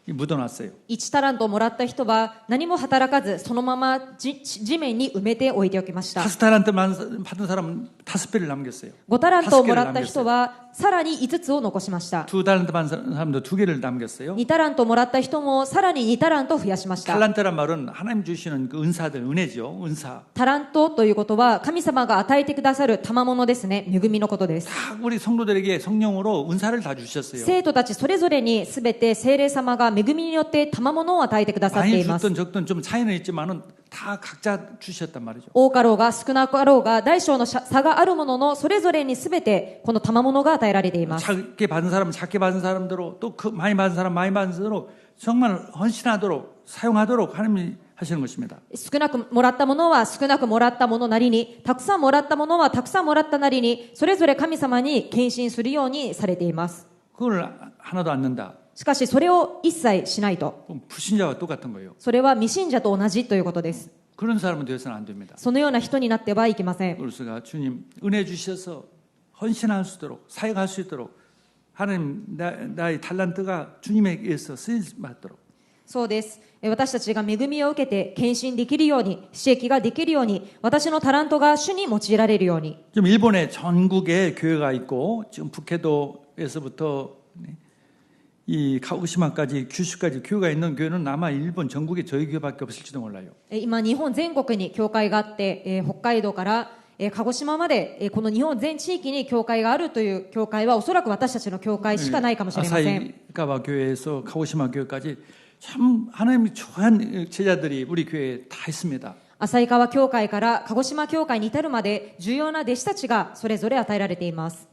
묻어놨어요. 1タラントをもらった人は何も働かずそのまま地面に埋めておいておきました。 5달란트 받은 사람은 5배를 남겼어요. 5タラントをもらった人はさらに5つを残しました。 2달란트 받은 사람도 2개를 남겼어요. 2タラントもらった人もさらに2タラント増やしました。 탈란트란 말은 하나님 주시는 그 은사들, 은혜죠. 은사. タラントということは神様が与えてくださる賜物ですね。恵みのことです。 다 우리 성도들에게 성령으로 은사를 다 주셨어요. 生徒たちそれぞれにすべて聖霊様が恵みによって賜物を与えてくださって 많이 います。 줬든 적든 좀 차이는 있지만은 다 각자 주셨단 말이죠. 多かろうが少なかろうが大小の差があるもののそれぞれにすべてこの賜物が与えられています。 작게 받은 사람은 작게 받은 사람대로 또 많이 받은 사람 많이 받은 대로 정말 헌신하도록 사용하도록 하나님이 하시는 것입니다. 少なくもらったものは少なくもらったものなりに、たくさんもらったものはたくさんもらったなりに、それぞれ神様に献身するようにされています。 그걸 하나도 안 넣는다. しかしそれを一切しないと、 그럼 불신자와 똑같은 거예요. それは未信者と同じということです。 그런 사람은 되어서는 안 됩니다. そのような人になってはいけません。 우리가 주님 은혜 주셔서 헌신할 수 있도록 사역할 수 있도록 하나님 나의 탈란트가 주님에 의해서 쓰임받도록 そうです。私たちが恵みを受けて献身できるように、使役ができるように、私のタラントが主に用いられるように。 지금 일본에 전국에 교회가 있고 지금 북해도에서부터 이 가오시마까지 규슈까지 교회가 있는 교회는 아마 일본 전국에 저희 교회밖에 없을지도 몰라요. 今日本全国に教会があって、北海道から鹿児島までこの日本全地域に教会があるという教会はおそらく私たちの教会しかないかもしれません。 아사히가와 교회에서 가오시마 교회까지 참 하나님이 좋아하는 제자들이 우리 교회에 다 있습니다. 旭川教会から鹿児島教会に至るまで重要な弟子たちがそれぞれ与えられています。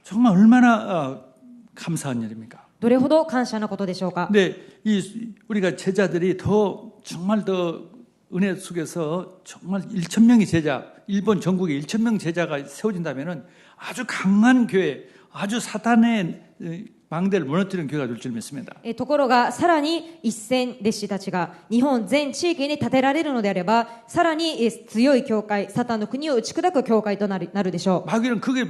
정말 얼마나 감사한 일입니까? どれほど感謝なことでしょうか。 근데 우리가 제자들이 정말 더 은혜 속에서 정말 1,000명의 제자, 일본 전국에 1,000명 제자가 세워진다면은 아주 강한 교회, 아주 사탄의 망대를 무너뜨리는 교회가 될 줄 믿습니다. ところが、さらに1000弟子たちが日本全地域に建てられるのであれば、さらに強い教会、サタンの国を打ち砕く教会となるでしょう。 마귀는 그게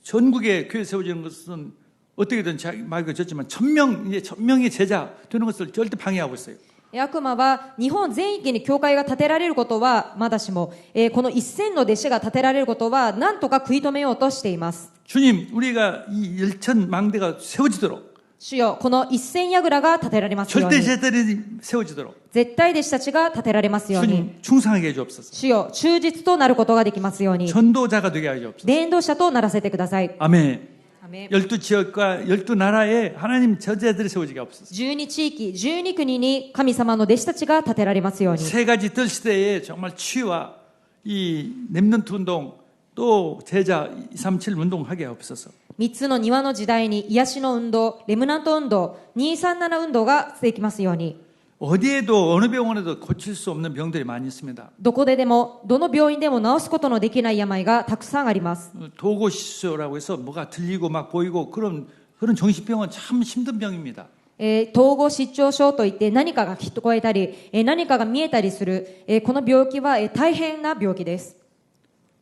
전국에 교회 세워지는 것은 어떻게든 마귀가 졌지만 1,000명의 제자 되는 것을 절대 방해하고 있어요. 悪魔は日本全域に教会が建てられることはまだしも、この1000の弟子が建てられることは何とか食い止めようとしています。 주님, 우리가 이 1,000 망대가 세워지도록 主よ、この1000櫓が建てられますよう 절대 に、 제자들이 세워지도록 絶対弟子たちが建てられますように、 주님 충성하게 해주옵소서. 主よ、忠実となることができますように、 전도자가 되게 해주옵소서. 伝道者とならせてください。 아멘. アメン。 12지역과 12나라에 하나님 제자들이 세워지게 하옵소서. 12地域、12国に神様の弟子たちが建てられますように、 세 가지 뜰 시대에 정말 치유와 이 렘넌트 운동 또 제자 237 운동하게 하옵소서. 3つの庭の時代に癒しの運動、レムナント運動、237運動ができますように、 어디에도 어느 병원에도 고칠 수 없는 병들이 많이 있습니다. どこででも、どの病院でも治すことのできない病がたくさんあります。 도고시소라고 해서 뭐가 들리고 막 보이고 그런 정신병은 참 힘든 병입니다. 統合失調症といって何かが聞こえたり、何かが見えたりする、この病気は大変な病気です。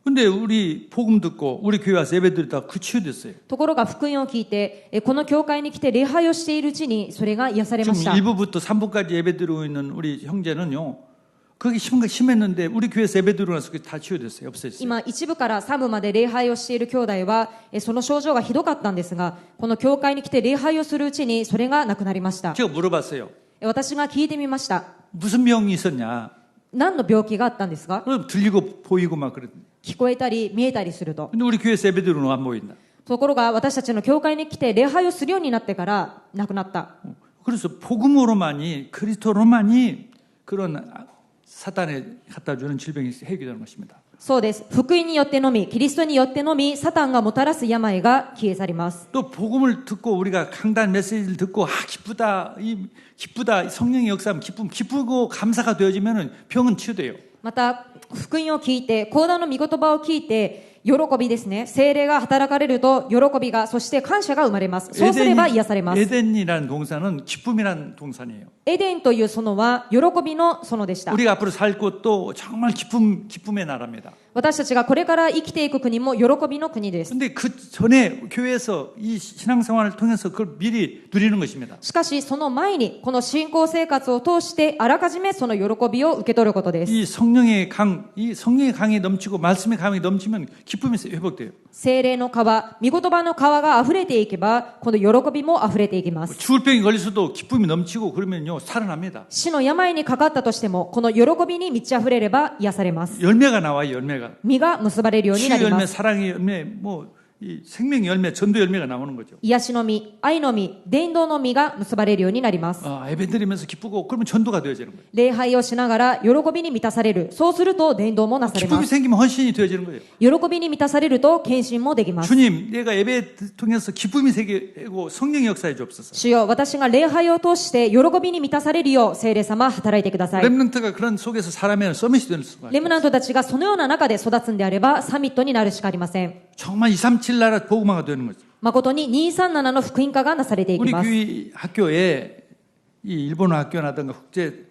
근데 우리 복음 듣고 우리 교회 와서 예배 드리다 그 치유됐어요. ところが福音を聞いて、この教会に来て礼拝をしているうちにそれが癒されま 지금 した。 1부부터 3부까지 예배 드리고 있는 우리 형제는요. 그게 심했는데 우리 교회에서 예배 드리고 나서 그게 다 치유됐어요. 없어졌어요. 今1部から3部まで礼拝をしている兄弟は、その症状がひどかったんですが、この教会に来て礼拝をするうちにそれがなくなりました。 제가 물어봤어요. 私が聞いてみました。 무슨 병이 있었냐? 何の病気があったんですか？ 그럼 들리고 보이고 막 그랬. 聞こえたり見えたりすると。 근데 우리 교회에서 예배 드리고 안 보인다. ところが私たちの教会に来て礼拝をするようになってからなくなった。 그래서 복음으로만이 그리스도로만이 그런 사탄에 갖다 주는 질병이 해결되는 것입니다. そうです。福音によってのみ、キリストによってのみ、サタンがもたらす病が消え去ります。 또 복음을 듣고 우리가 강단 메시지를 듣고 기쁘다 성령의 역사하면 기쁘고 감사가 되어지면은 병은 치유돼요. また、福音を聞いて、講談の御言葉を聞いて、喜びですね。聖霊が働かれると、喜びが、そして感謝が生まれます。そうすれば癒されます。 에덴이라는 동사는 기쁨이라는 동사니에요. エデンという園は、喜びの園でした。 우리가 앞으로 살 곳도 정말 기쁨의 나라입니다. 私たちがこれから生きていく国も喜びの国です。 근데 그 전에 교회에서 이 신앙생활을 통해서 그걸 미리 누리는 것입니다. しかし、その前に、この信仰生活を通して、あらかじめその喜びを受け取ることです。 이 성령의 강이 넘치고 말씀의 강이 넘치면 기쁨이 회복돼요. 聖霊の川、御言葉の川が溢れていけば、この喜びも溢れていきます。 죽을 병이 걸려서도 기쁨이 넘치고 그러면요 살아납니다. 死の病にかかったとしても、この喜びに満ち溢れれば癒されます。 열매가 나와요. 열매가. 実が結ばれるようにな 치유 りま 열매, す。 사랑의 열매, 이 생명 열매, 전도 열매가 나오는 거죠. 癒しの実、愛の実、伝道の実が結ばれるようになります。 예배 드리면서 기쁘고 그러면 전도가 되어지는 거예요. 礼拝をしながら喜びに満たされる。そうすると伝道もなされま 기쁨이 す。 생기면 헌신이 되어지는 거예요. 喜びに満たされると献身もできます。 주님, 내가 예배 통해서 기쁨이 생기고 성령의 역사에 주옵소서. 主よ、私が礼拝を通して喜びに満たされるよう聖霊様働いてください。 렘넌트가 그런 속에서 살아면 서밋이 되는 수가 レ 있어요. ムナントたちがそのような中で育つんであればサミットになるしかありません。 정말 237 나라 복음화가 되는 거죠. 誠に237の福音化がなされていき 우리 ます。 교회 학교에 이 일본어 학교라든가 국제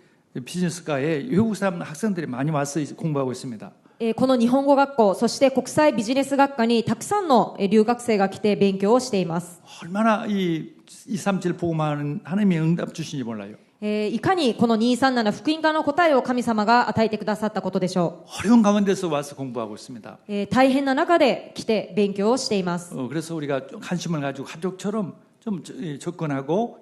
비즈니스과에 외국 사람 학생들이 많이 와서 공부하고 있습니다. この日本語学校、そして国際ビジネス学科にたくさんの留学生が来て勉強をしています。 얼마나 이 237 복음화는 하나님이 응답 주신지 몰라요. いかにこの237福音化の答えを神様が与えてくださったことでしょ 어려운 가운데서 와서 공부하고 있습니다. う。大変な中で来て勉強をしています。 그래서 우리가 좀 관심을 가지고 가족처럼 좀 접근하고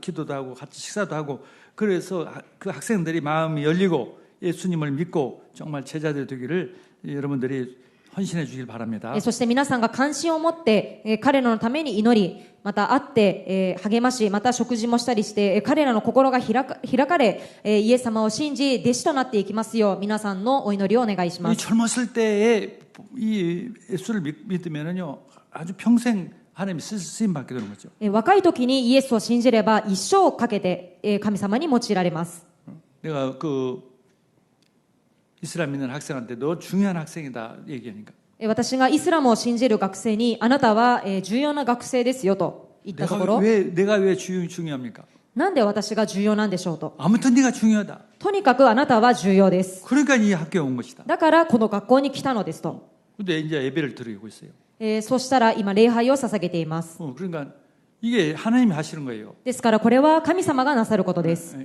기도도 하고 같이 식사도 하고 그래서 그 학생들이 마음이 열리고 예수님을 믿고 정말 제자들이 되기를 여러분들이 헌신해 주길 바랍니다. そして皆さんが関心を持って、彼らのために祈り、また会って、励まし、また食事もしたりして、彼らの心が開かれ、イエス様を信じ、弟子となっていきますよう、皆さんのお祈りをお願いしま 이 す。 젊었을 때에 이 예수를 믿으면은요 아주 평생 하나님이 쓰임 받게 되는 거죠. 若い時にイエスを信じれば一生かけて神様に用いられます。 내가 그 이슬람 믿는 학생한테 너 중요한 학생이다 얘기하니까 私がイスラムを信じる学生にあなたは重要な学生ですよと言ったところ 내가 왜 중요합니까? なんで私が重要なんでしょうと 아무튼 네가 중요하다. とにかくあなたは重要です 그러니까 이 학교에 온 것이다. だからこの学校に来たのですと 근데 이제 예배를 드리고 있어요. そしたら今礼拝を捧げています 그러니까 이게 하나님이 하시는 거예요. ですからこれは神様がなさることです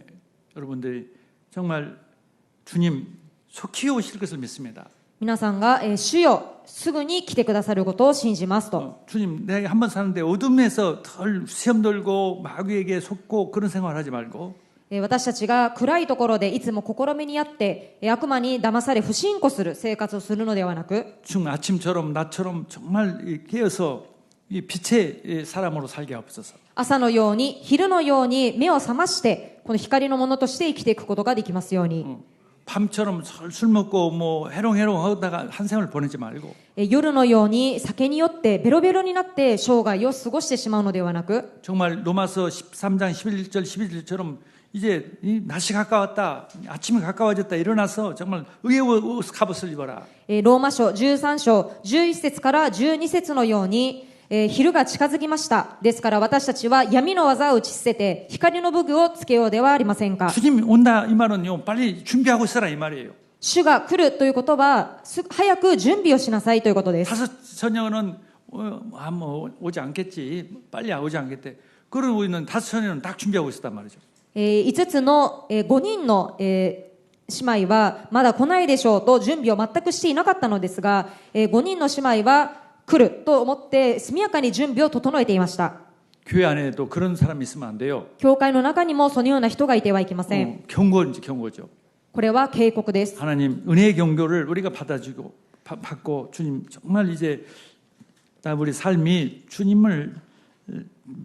여러분들이 정말 주님 속히 오실 것을 믿습니다. 皆さんが主よすぐに来てくださることを信じますと 주님 내가 한번 사는데 어둠에서 덜 시험 들고 마귀에게 속고 그런 생활을 하지 말고 私たちが暗いところでいつも試みにあって悪魔に騙され不信仰する生活をするのではなく 아침처럼 낮처럼 정말 깨어서 이 빛의 사람으로 살게 하옵소서. 朝のように昼のように目を覚ましてこの光のものとして生きていくことができますように 밤처럼 술 먹고 뭐 해롱해롱 하다가 한 생을 보내지 말고 夜のように酒によってベロベロになって生涯を過ごしてしまうのではなく 정말 로마서 13장 11절 12절처럼 이제 이 낮이 가까웠다 아침이 가까워졌다 일어나서 정말 의의 갑옷을 입어라 ローマ書13章11節から12節のように昼が近づきました。ですから私たちは闇の技を打ち捨てて光の武具をつけようではありませんか。 주님 온다 이 말은요 빨리 준비하고 있어라 이 말이에요. 主が来るということは早く準備をしなさいということです。 다섯 처녀는 뭐 오지 않겠지 빨리 오지 않겠대. 그러고 있는 다섯 처녀는 딱 준비하고 있었단 말이죠. 5つの5人の姉妹はまだ来ないでしょうと準備を全くしていなかったのですが、5人の姉妹は来ると思って速やかに準備を整えていました。 교회 안에도 그런 사람이 있으면 안 돼요. 教会の中にもそのような人がいてはいけません。 경고죠. これは警告です。 하나님 은혜의 경고를 우리가 받고 주님 정말 이제 우리 삶이 주님을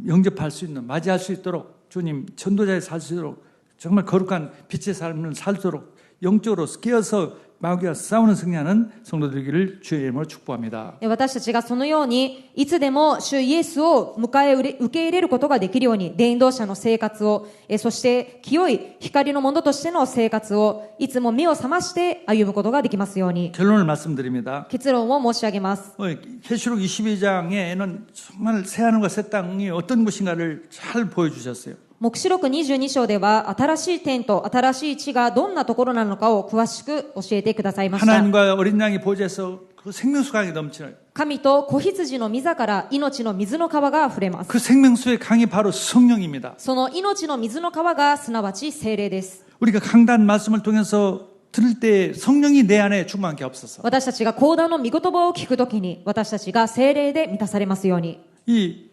영접할 수 있는 맞이할 수 있도록 주님 전도자에 살 수 있도록 정말 거룩한 빛의 삶을 살도록 영적으로 깨어서 마귀와 싸우는 승리하는 성도 되기를 주의 이름으로 축복합니다. 私たちがそのようにいつでも主イエスを受け入れることができるように伝道者の生活をそして清い光のものとしての生活をいつも目を覚まして歩むことができますように 결론을 말씀드립니다. 結論を申し上げます 계시록 22장에는 정말 새하늘과 새 땅이 어떤 것인가를 잘 보여주셨어요. 黙示録22章では新しい天と新しい地がどんなところなのかを詳しく教えてくださいました 하나님과 어린 양의 보좌에서 그 생명수 강이 넘치는 神と子羊の御座から命の水の川が溢れます 그 생명수의 강이 바로 성령입니다. その命の水の川がすなわち聖霊です 우리가 강단 말씀을 통해서 들을 때 성령이 내 안에 충만케 없어서 私たちが講談の御言葉を聞くときに私たちが聖霊で満たされますように 이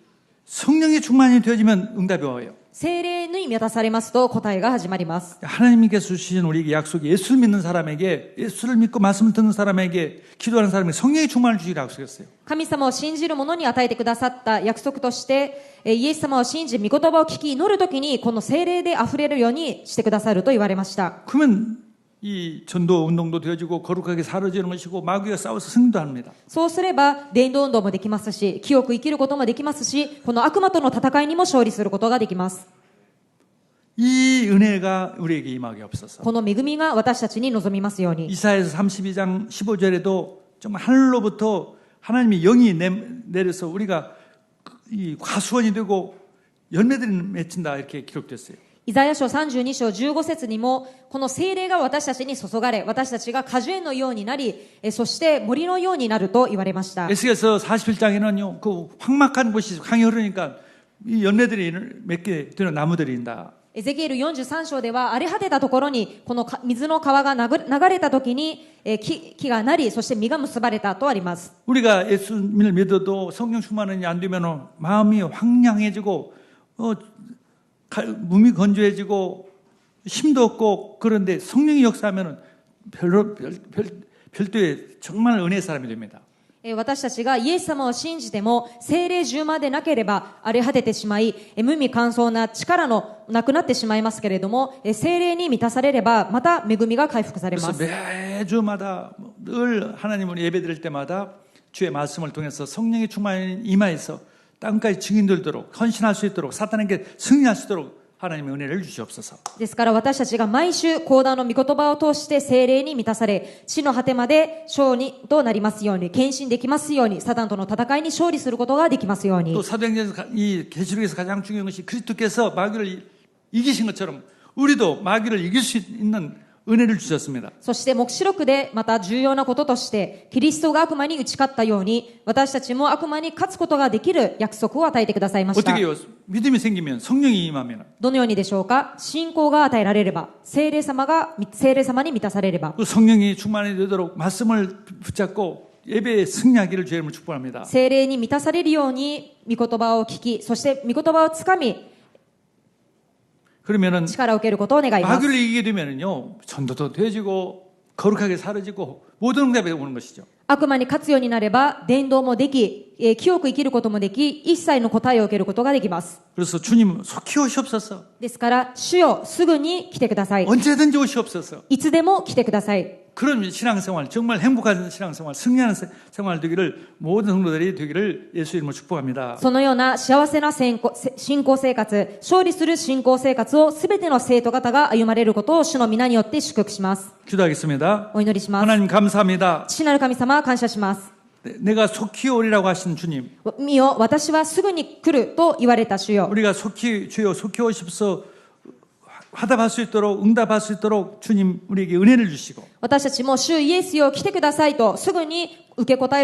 성령이 충만이 되어지면 응답이 와요. 聖霊に満たされますと答えが始まります 하나님께서 주신 우리에게 약속이 예수를 믿는 사람에게 예수를 믿고 말씀을 듣는 사람에게 기도하는 사람에게 성령의 충만을 주시라 약속했어요. 神様を信じる者に与えてくださった約束としてイエス様を信じ御言葉を聞き祈るときにこの聖霊で溢れるようにしてくださると言われました 그러면 이 전도 운동도 되어지고 거룩하게 사라지는 것이고 마귀가 싸워서 승리도 합니다. そうすれば伝道運動もできますし清く生きることもできますしこの悪魔との戦いにも勝利することができます 이 은혜가 우리에게 임하게 없어서 この恵みが私たちに望みますように 이사야서 32장 15절에도 정말 하늘로부터 하나님의 영이 내려서 우리가 이 과수원이 되고 열매들이 맺힌다 이렇게 기록됐어요. イザヤ書32章15節にもこの聖霊が私たちに注がれ私たちが果樹園のようになりそして森のようになると言われました 에스겔서 47장에는요 그 황막한 곳이 강이 흐르니까 이 열매들이 맺게 되는 나무들이 있다. エゼキエル43章では荒れ果てたところにこの水の川が流れた時に木がなりそして実が結ばれたとあります 우리가 예수님을 믿어도 성령 충만이 안 되면 마음이 황량해지고 몸이 건조해지고 힘도 없고 그런데 성령이 역사하면 별도의 정말 은혜의 사람이 됩니다. 私たちがイエス様を信じても聖霊充満でなければ荒れ果ててしまい無味乾燥な力のなくなってしまいますけれども聖霊に満たされればまた恵みが回復されます 매주마다 늘 하나님을 예배드릴 때마다 주의 말씀을 통해서 성령의 충만이 임하여서 땅까지 증인들도록 헌신할 수 있도록 사탄에게 승리할 수 있도록 하나님의 은혜를 주시옵소서. ですから私たちが毎週講談の御言葉を通して聖霊に満たされ、地の果てまで勝利となりますように、献身できますように、サタンとの戦いに勝利することができますように。 또 사도행전에서 이 계시록에서 가장 중요한 것이 그리스도께서 마귀를 이기신 것처럼 우리도 마귀를 이길 수 있는 은혜를 주셨습니다. そして黙示録でまた重要なこととして、キリストが悪魔に打ち勝ったように、私たちも悪魔に勝つことができる約束を与えてくださいました。 어떻게 해요? 믿음이 생기면 성령이 임하면 どのようにでしょうか。信仰が与えられれば、聖霊様に満たされれば、 또 성령이 충만이 되도록 말씀을 붙잡고 예배에 승리하기를 주의 이름으로 축복합니다. 聖霊に満たされるように御言葉を聞き、そして御言葉をつかみ、 그러면은 力を受けることを願います。 마귀를 이기게 되면은요 전도도 되어지고 거룩하게 사라지고 모든 응답이 오는 것이죠. 悪魔に勝つようになれば、伝道もでき、清く生きることもでき、一切の答えを受けることができます。 그래서 주님 속히 오시옵소서. ですから、主よ、すぐに来てください。 언제든지 오시옵소서. いつでも来てください。 그런 신앙생활, 정말 행복한 신앙생활, 승리하는 생활 되기를 모든 성도들이 되기를 예수 이름으로 축복합니다. そのような幸せな信仰生活、勝利する信仰生活をすべての生徒方が歩まれることを主の皆によって祝福します。 기도하겠습니다. お祈りします。 하나님 감사합니다. 父なる神様、感謝します。 내가 속히 오리라고 하신 주님, 見よ、私はすぐに来ると言われた主よ。 우리가 속히 주여 속히 오십소 화답할 수 있도록 응답할 수 있도록 주님 우리에게 은혜를 주시고 私たちも主イエスよ来てくださいとすぐに受け答え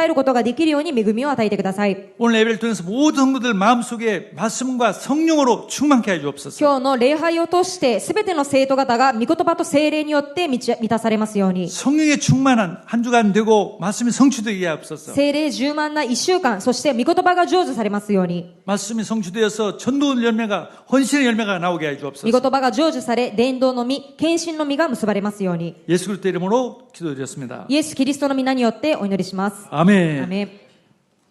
ることができるように恵みを与えてください。 오늘 예배를 통해서 모든 성도들 마음속에 말씀과 성령으로 충만케 해 주옵소서. 今日の礼拝を通してすべての生徒方が御言葉と聖霊によって満たされますように。 성령의 충만한 한 주간 되고 말씀이 성취되게 하옵소서. 聖霊充満な一週間、そして御言葉が成就されますように。 말씀이 성취되어서 전도 열매가 헌신의 열매가 나오게 해 御 주옵소서. 言葉が成就され、伝道の実、献身の実が結ばれますように。 예수 그리스도 이름으로 기도드렸습니다. イエス・キリストの皆によってお祈りします。 아멘. アメン。